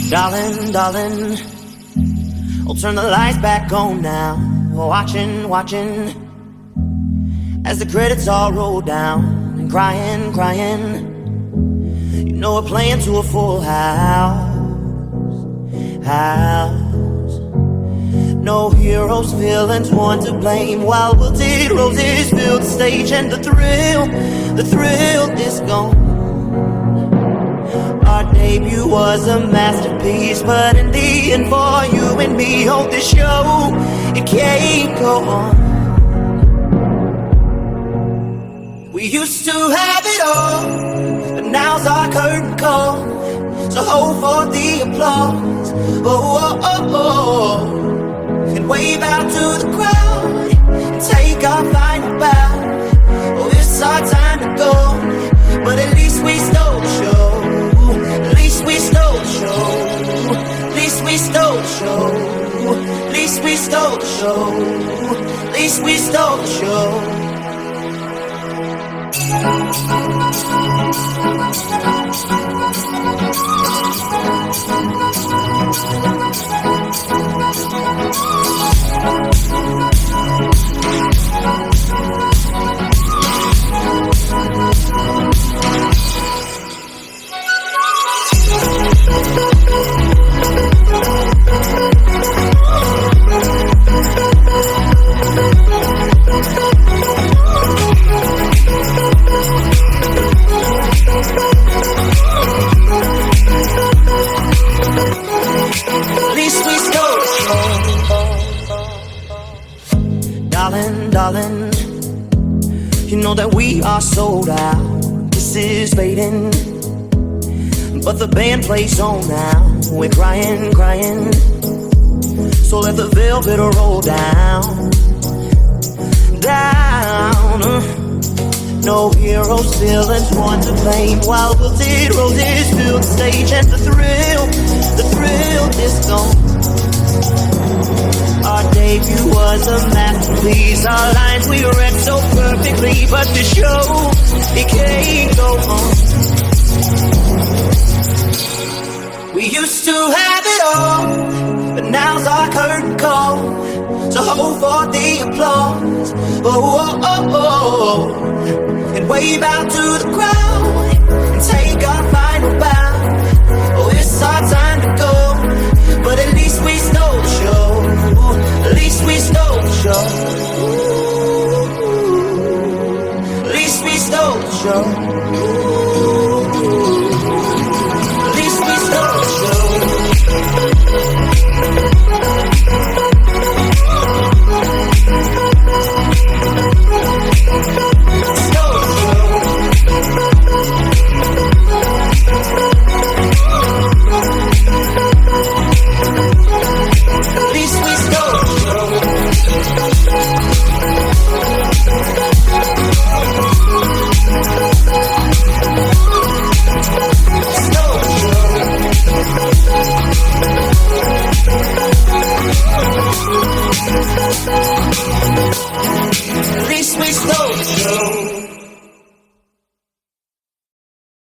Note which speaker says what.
Speaker 1: Darling, darling, I'll turn the lights back on now. Watching, watching, as the credits all roll down. And crying, crying, you know we're playing to a full house. No heroes, villains, one to blame. While wilted roses fill the stage, and the thrill is gone. Our debut was a masterpiece, but in the end, for you and me, hold this show, it can't go on. We used to have it all, but now's our curtain call. So hold for the applause, oh, oh, oh, oh. And wave out to the crowd, and take our final bow. Oh, it's our time to go, but at least we stole the show. At least we stole the show. At least we stole the show. At least we stole the show. At least we stole the show. Darling, you know that we are sold out. This is fading, but the band plays on now. We're crying, crying, so let the velvet roll down, down. No heroes, villains, one to blame. While wilted roses fill the stage, and the thrill is gone. Our debut was a masterpiece. Our lines we read so perfectly, but the show, it can't go on. We used to have it all, but now's our curtain call. So hold for the applause, oh, oh, oh, oh. And wave out to the crowd.